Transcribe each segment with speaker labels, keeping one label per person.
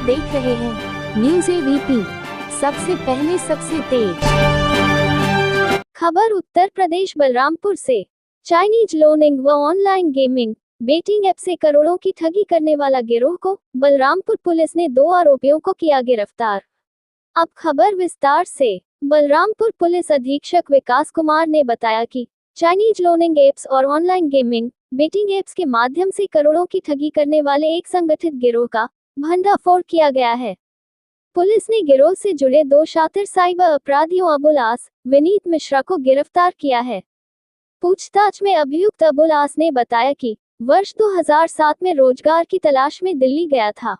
Speaker 1: देख रहे हैं न्यूज़ एबीपी, सबसे पहले सबसे तेज खबर। उत्तर प्रदेश बलरामपुर से चाइनीज लोनिंग व ऑनलाइन गेमिंग बेटिंग ऐप से करोड़ों की ठगी करने वाला गिरोह को बलरामपुर पुलिस ने 2 आरोपियों को किया गिरफ्तार। अब खबर विस्तार से। बलरामपुर पुलिस अधीक्षक विकास कुमार ने बताया कि चाइनीज लोनिंग एप्स और ऑनलाइन गेमिंग बेटिंग एप्स के माध्यम से करोड़ों की ठगी करने वाले एक संगठित गिरोह का भंडाफोड़ किया गया है। पुलिस ने गिरोह से जुड़े 2 शातिर साइबर अपराधियों अबुल आस, विनीत मिश्रा को गिरफ्तार किया है। पूछताछ में अभियुक्त अबुल आस ने बताया कि वर्ष 2007 में रोजगार की तलाश में दिल्ली गया था।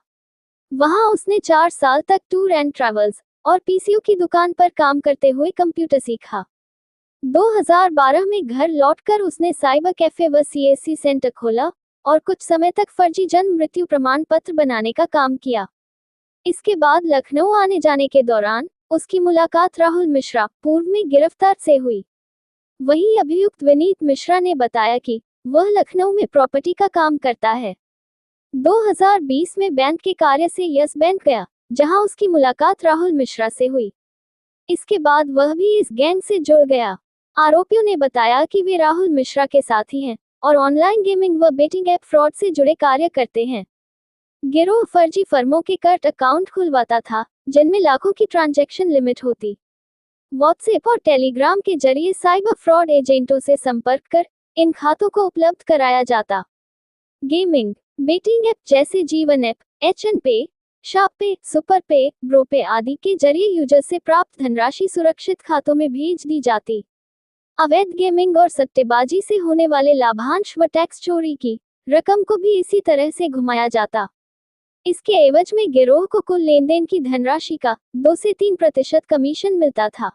Speaker 1: वहां उसने 4 साल तक टूर एंड ट्रैवल्स और पीसीओ की दुकान पर काम करते हुए कंप्यूटर सीखा। 2012 में घर लौटकर उसने साइबर कैफे व सीएससी सेंटर खोला और कुछ समय तक फर्जी जन्म मृत्यु प्रमाण पत्र बनाने का काम किया। इसके बाद लखनऊ आने जाने के दौरान उसकी मुलाकात राहुल मिश्रा, पूर्व में गिरफ्तार से हुई। वहीं अभियुक्त विनीत मिश्रा ने बताया कि वह लखनऊ में प्रॉपर्टी का काम करता है। 2020 में बैंक के कार्य से यस बैंक गया, जहां उसकी मुलाकात राहुल मिश्रा से हुई। इसके बाद वह भी इस गैंग से जुड़ गया। आरोपियों ने बताया कि वे राहुल मिश्रा के साथी हैं और ऑनलाइन गेमिंग व बेटिंग ऐप फ्रॉड से जुड़े कार्य करते हैं। गिरोह फर्जी फर्मों के कर्ट अकाउंट खुलवाता था, जिनमें लाखों की ट्रांजैक्शन लिमिट होती। व्हाट्सएप और टेलीग्राम के जरिए साइबर फ्रॉड एजेंटों से संपर्क कर इन खातों को उपलब्ध कराया जाता। गेमिंग बेटिंग ऐप जैसे जीवन ऐप, एचएन पे, शाप पे, सुपर पे, ब्रो पे आदि के जरिए यूजर से प्राप्त धनराशि सुरक्षित खातों में भेज दी जाती। अवैध गेमिंग और सट्टेबाजी से होने वाले लाभांश व टैक्स चोरी की रकम को भी इसी तरह से घुमाया जाता। इसके एवज में गिरोह को कुल लेनदेन की धनराशि का 2 से 3% कमीशन मिलता था।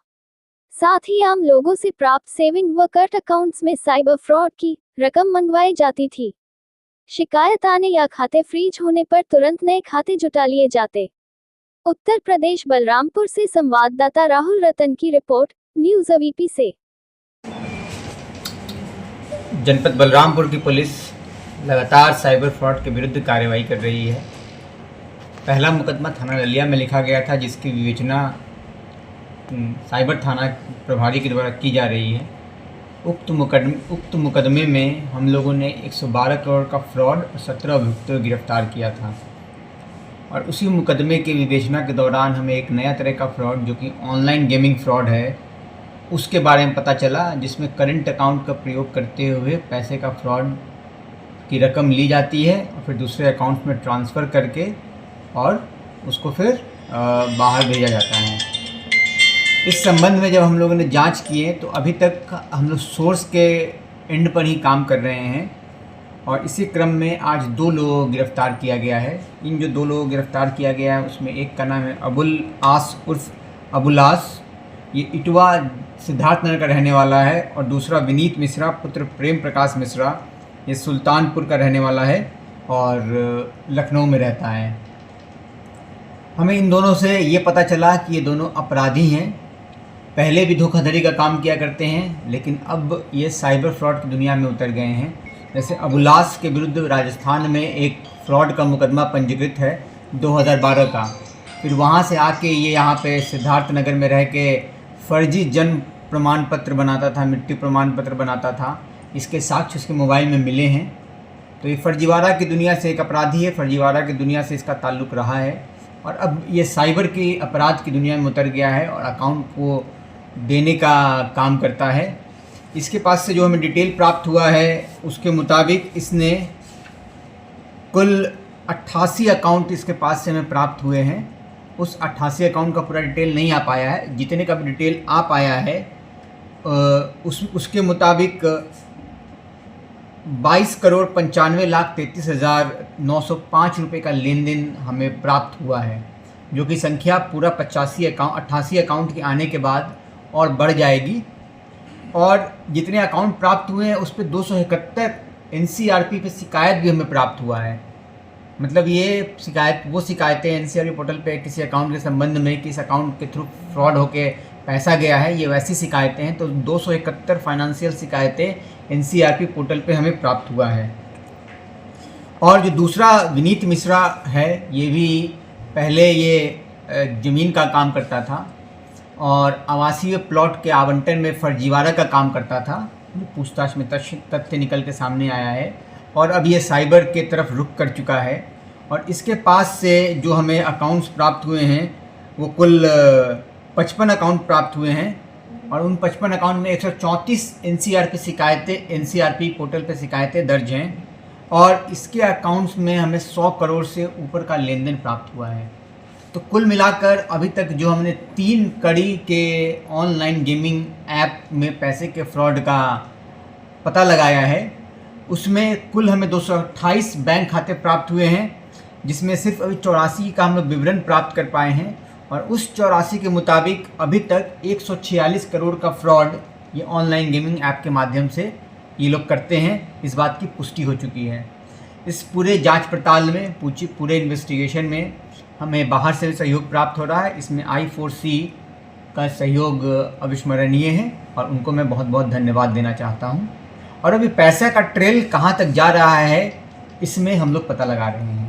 Speaker 1: साथ ही आम लोगों से प्राप्त सेविंग व कर्ट अकाउंट्स में साइबर फ्रॉड की रकम मंगवाई जाती थी। शिकायत आने या खाते फ्रीज होने पर तुरंत नए खाते जुटा लिए जाते। उत्तर प्रदेश बलरामपुर से संवाददाता राहुल रतन की रिपोर्ट, न्यूज़ एबीपी से।
Speaker 2: जनपद बलरामपुर की पुलिस लगातार साइबर फ्रॉड के विरुद्ध कार्रवाई कर रही है। पहला मुकदमा थाना ललिया में लिखा गया था, जिसकी विवेचना साइबर थाना प्रभारी के द्वारा की जा रही है। उक्त मुकदमे में हम लोगों ने 112 करोड़ का फ्रॉड और 17 अभियुक्तों को गिरफ्तार किया था। और उसी मुकदमे के विवेचना के दौरान हमें एक नया तरह का फ्रॉड, जो कि ऑनलाइन गेमिंग फ्रॉड है, उसके बारे में पता चला, जिसमें करंट अकाउंट का प्रयोग करते हुए पैसे का फ्रॉड की रकम ली जाती है और फिर दूसरे अकाउंट में ट्रांसफ़र करके और उसको फिर बाहर भेजा जाता है। इस संबंध में जब हम लोगों ने जांच किए तो अभी तक हम लोग सोर्स के एंड पर ही काम कर रहे हैं और इसी क्रम में आज 2 लोगों को गिरफ़्तार किया गया है। इन जो 2 लोगों को गिरफ़्तार किया गया है उसमें एक का नाम है अबुल आस उर्फ अबुल आस, ये इटवा सिद्धार्थनगर का रहने वाला है, और दूसरा विनीत मिश्रा पुत्र प्रेम प्रकाश मिश्रा, ये सुल्तानपुर का रहने वाला है और लखनऊ में रहता है। हमें इन दोनों से ये पता चला कि ये दोनों अपराधी हैं, पहले भी धोखाधड़ी का काम किया करते हैं, लेकिन अब ये साइबर फ्रॉड की दुनिया में उतर गए हैं। जैसे अबुलास के विरुद्ध राजस्थान में एक फ्रॉड का मुकदमा पंजीकृत है 2012 का, फिर वहाँ से आके ये यहाँ पे सिद्धार्थनगर में रह के फर्जी जन्म प्रमाण पत्र बनाता था, मृत्यु प्रमाण पत्र बनाता था। इसके साक्ष्य उसके मोबाइल में मिले हैं। तो ये फर्जीवाड़ा की दुनिया से एक अपराधी है, फर्जीवाड़ा की दुनिया से इसका ताल्लुक़ रहा है और अब ये साइबर की अपराध की दुनिया में उतर गया है और अकाउंट को देने का काम करता है। इसके पास से जो हमें डिटेल प्राप्त हुआ है उसके मुताबिक इसने कुल 88 अकाउंट इसके पास से हमें प्राप्त हुए हैं। उस 88 अकाउंट का पूरा डिटेल नहीं आ पाया है, जितने का भी डिटेल आ पाया है उसके मुताबिक 22,95,33,905 रुपये का लेन देन हमें प्राप्त हुआ है, जो कि संख्या पूरा 88 अकाउंट के आने के बाद और बढ़ जाएगी। और जितने अकाउंट प्राप्त हुए हैं उस पर 271 एनसीआरपी पे शिकायत भी हमें प्राप्त हुआ है। मतलब ये शिकायतें एनसीआरपी पोर्टल पे किसी अकाउंट के संबंध में कि इस अकाउंट के थ्रू फ्रॉड होके पैसा गया है, ये वैसी शिकायतें हैं। तो 271 फाइनेंशियल शिकायतें एनसीआरपी पोर्टल पे हमें प्राप्त हुआ है। और जो दूसरा विनीत मिश्रा है, ये भी पहले ये ज़मीन का काम करता था और आवासीय प्लॉट के आवंटन में फर्जीवाड़ा का काम करता था। पूछताछ में तथ्य निकल के सामने आया है और अब ये साइबर के तरफ रुख कर चुका है। और इसके पास से जो हमें अकाउंट्स प्राप्त हुए हैं वो कुल 55 अकाउंट प्राप्त हुए हैं और उन 55 अकाउंट में 134 एनसीआरपी पोर्टल पे शिकायतें दर्ज हैं और इसके अकाउंट्स में हमें 100 करोड़ से ऊपर का लेन देन प्राप्त हुआ है। तो कुल मिलाकर अभी तक जो हमने 3 कड़ी के ऑनलाइन गेमिंग ऐप में पैसे के फ्रॉड का पता लगाया है, उसमें कुल हमें 228 बैंक खाते प्राप्त हुए हैं, जिसमें सिर्फ अभी 84 का हम लोग विवरण प्राप्त कर पाए हैं और उस 84 के मुताबिक अभी तक 146 करोड़ का फ्रॉड ये ऑनलाइन गेमिंग ऐप के माध्यम से ये लोग करते हैं। इस बात की पुष्टि हो चुकी है। इस पूरे जांच पड़ताल में पूरे इन्वेस्टिगेशन में हमें बाहर से भी सहयोग प्राप्त हो रहा है। इसमें I4C का सहयोग अविस्मरणीय है और उनको मैं बहुत बहुत धन्यवाद देना चाहता हूं। और अभी पैसा का ट्रेल कहां तक जा रहा है इसमें हम लोग पता लगा रहे हैं।